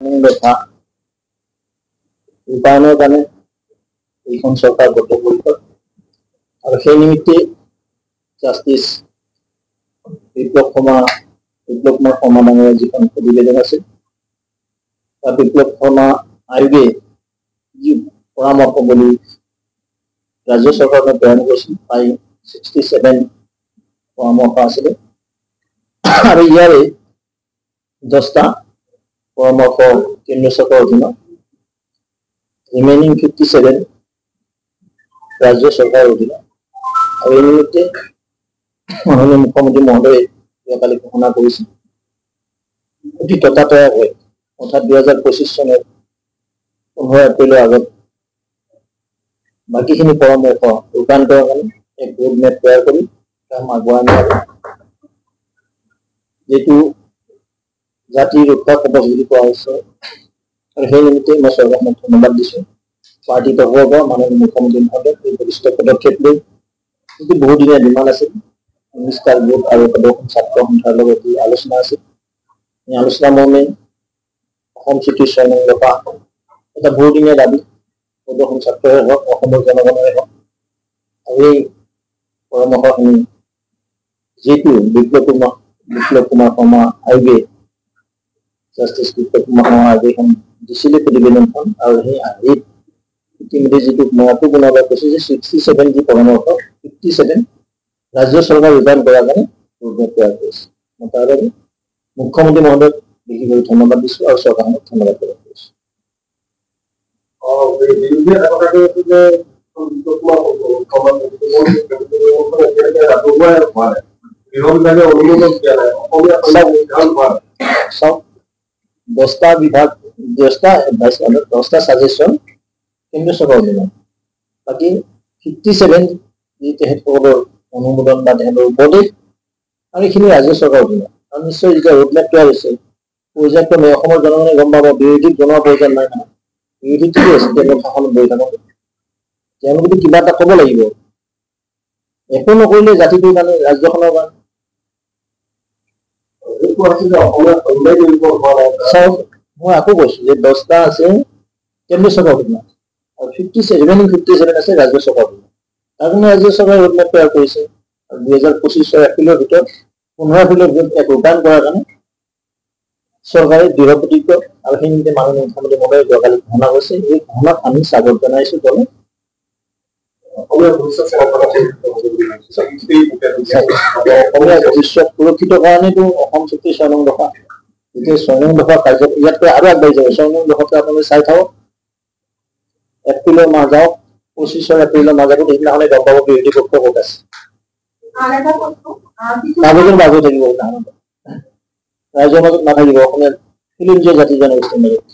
কথা ৰূপায়ণৰ কাৰণে এইখন চৰকাৰ বদ্ধপৰিকৰ আৰু সেই নিমিত্তে জাষ্টিছ বিপ্লৱ কুমাৰ শৰ্মা ডাঙৰীয়া যিখন প্ৰতিবেদন আছে তাত বিপ্লৱ শৰ্মা আয়োগে যি পৰামৰ্শাৱলী ৰাজ্য চৰকাৰক প্ৰেৰণ কৰিছিল প্ৰায় 67 পৰামৰ্শ আছিলে আৰু ইয়াৰে 10টা পৰামৰ্শ কেন্দ্ৰীয় চৰকাৰৰ অধীনত ৰিমেইনিং 57 ৰাজ্য চৰকাৰৰ অধীনত আৰু এই নিমিত্তে মাননীয় মুখ্যমন্ত্ৰী মহোদয়ে কালি ঘোষণা কৰিছিল অতি ততাতয়াকৈ অৰ্থাৎ 2025 চনৰ 15 এপ্ৰিলৰ আগত বাকীখিনি পৰামৰ্শ ৰূপায়ণ কৰাৰ কাৰণে এক ৰোড মেপ তৈয়াৰ কৰি কাম আগুৱাই নিয়াৰ যেটো জাতিৰ ৰক্ষা কবচ বুলি কোৱা হৈছে আৰু সেই নিমিত্তে মই চৰকাৰক ধন্যবাদ দিছোঁ পাৰ্টি তৰফৰ পৰা মাননীয় মুখ্যমন্ত্ৰী মহোদয় এই বলিষ্ঠ পদক্ষেপ লৈ কিন্তু বহুদিনীয়া ডিমাণ্ড আছিল নিষ্ঠাৰ গ্ৰুপ আৰু প্ৰদৰ্শন ছাত্ৰ সন্থাৰ লগত আলোচনা আছিল এই আলোচনা মৰ্মে অসম চিটিৰ 6 নং দফা এটা বহুদিনীয়া দাবী প্ৰদৰ্শন ছাত্ৰৰে হওক অসমৰ জনগণৰে হওক আৰু এই পৰামৰ্শখিনি যেটো বিপ্লৱ কুমাৰ শৰ্মা আয়োগে জাষ্টিছ বিপ্লৱ কুমাৰ শৰ্মা আয়োগে দিছিলে প্ৰতিবেদনখন আৰু সেই আয়োগ ইতিমধ্যে যেটো মই আকৌ পুনৰবাৰ কৈছোঁ যে 67 যি পৰামৰ্শ 57 ৰাজ্য চৰকাৰ ৰূপায়ণ কৰাৰ কাৰণে ৰোডমেপ তৈয়াৰ কৰিছে মই তাৰ বাবে মুখ্যমন্ত্ৰী মহোদয়ক বিশেষভাৱে ধন্যবাদ দিছোঁ আৰু চৰকাৰক ধন্যবাদ প্ৰদান কৰিছোঁ দহটা বিভাগ 10টা সাজেশন কেন্দ্ৰীয় চৰকাৰৰ অধীনত বাকী 57 যি তেখেতসকলৰ অনুমোদন বা তেখেতৰ উপদেশ আৰু এইখিনি ৰাজ্য চৰকাৰৰ অধীনত আৰু নিশ্চয় যেতিয়া ৰোডমেপ তৈয়াৰ হৈছে পৰ্যায়ক্ৰমে অসমৰ জনগণে গম পাব বিৰোধীক জনোৱাৰ প্ৰয়োজন নাই নহয় বিৰোধী ঠিকেই আছে তেওঁলোক শাসনত বহি থাকক তেওঁলোকে কিবা এটা ক'ব লাগিব একো নকৰিলে জাতিটোৰ কাৰণে ৰাজ্যখনৰ কাৰণে মই আকৌ কৈছোঁ যে 10টা আছে কেন্দ্ৰীয় চৰকাৰৰ অধীনত আৰু 57 আছে ৰাজ্য চৰকাৰৰ অধীনত তাৰ কাৰণে ৰাজ্য চৰকাৰে ৰোডমেপ তৈয়াৰ কৰিছে আৰু 2025 চনৰ এপ্ৰিলৰ ভিতৰত 15 এপ্ৰিলৰ ভিতৰত এক ৰূপায়ণ কৰাৰ কাৰণে চৰকাৰে দৃঢ় প্ৰতিজ্ঞ আৰু সেই নিমিত্তে মাননীয় মুখ্যমন্ত্ৰী মহোদয়ে যোৱাকালি ঘোষণা কৰিছে এই ঘোষণাক আমি স্বাগত জনাইছোঁ দলে অসমীয়া ভৱিষ্যত সুৰক্ষিত কাৰণেতো অসম চুক্তি 6 নং দফা এতিয়া 6 নং দফা কাৰ্য ইয়াতকৈ আৰু আগবাঢ়ি যাব 6 নং দফাটো আপুনি চাই থাকক এপ্ৰিলৰ মাহ যাওক 25 এপ্ৰিলৰ মাহ যাব সেইদিনাখনে গম পাব বিৰোধী পক্ষ ক'ত আছে কাগজৰ মাজত থাকিব ৰাইজৰ মাজত নাথাকিব অসমীয়া ফিল্ম জাতি জনগোষ্ঠীৰ মাজত